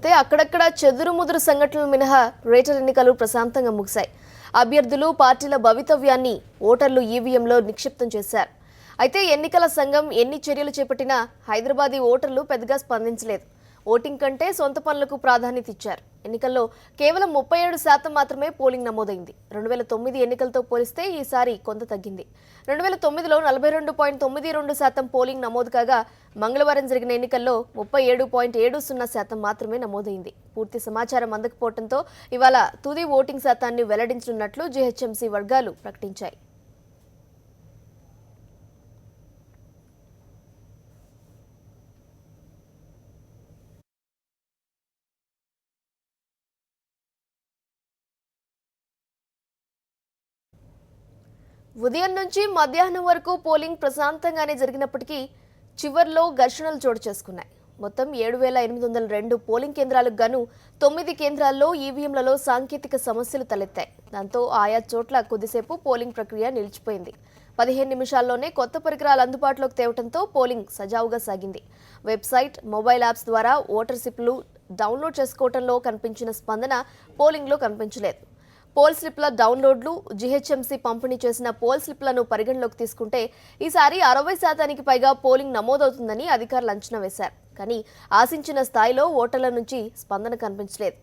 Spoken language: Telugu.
అయితే అక్కడక్కడ చెదురుముదురు సంఘటనలు మినహా గ్రేటర్ ఎన్నికలు ప్రశాంతంగా ముగిశాయి. అభ్యర్థులు పార్టీల భవితవ్యాన్ని ఓటర్లు ఈవీఎంలో నిక్షిప్తం చేశారు. అయితే ఎన్నికల సంఘం ఎన్ని చర్యలు చేపట్టినా హైదరాబాదీ ఓటర్లు పెద్దగా స్పందించలేదు. ఓటింగ్ కంటే సొంత పనులకు ప్రాధాన్యత ఇచ్చారు. ఎన్నికల్లో కేవలం 37% మాత్రమే పోలింగ్ నమోదైంది. 2009 ఎన్నికలతో పోలిస్తే ఈసారి కొంత తగ్గింది. 2009లో 42.92% పోలింగ్ నమోదు కాగా మంగళవారం జరిగిన ఎన్నికల్లో 37.70% మాత్రమే నమోదైంది. పూర్తి సమాచారం అందకపోవడంతో ఇవాళ తుది ఓటింగ్ శాతాన్ని వెల్లడించనున్నట్లు జీహెచ్ఎంసీ వర్గాలు ప్రకటించాయి. ఉదయం నుంచి మధ్యాహ్నం వరకు పోలింగ్ ప్రశాంతంగానే జరిగినప్పటికీ చివర్లో ఘర్షణలు చోటు చేసుకున్నాయి. మొత్తం 7,802 పోలింగ్ కేంద్రాలకు గాను 9 కేంద్రాల్లో ఈవీఎంలలో సాంకేతిక సమస్యలు తలెత్తాయి. దాంతో ఆయా చోట్ల కొద్దిసేపు పోలింగ్ ప్రక్రియ నిలిచిపోయింది. 15 నిమిషాల్లోనే కొత్త పరికరాలు అందుబాటులోకి తేవడంతో పోలింగ్ సజావుగా సాగింది. వెబ్సైట్, మొబైల్ యాప్స్ ద్వారా ఓటర్ స్లిప్లు డౌన్లోడ్ చేసుకోవడంలో కనిపించిన స్పందన పోలింగ్లో కనిపించలేదు. పోల్ స్లిప్ల డౌన్లోడ్లు, జీహెచ్ఎంసీ పంపిణీ చేసిన పోల్ స్లిప్లను పరిగణలోకి తీసుకుంటే ఈసారి 60% పైగా పోలింగ్ నమోదవుతుందని అధికారులు అంచనా వేశారు. కానీ ఆశించిన స్థాయిలో ఓటర్ల నుంచి స్పందన కనిపించలేదు.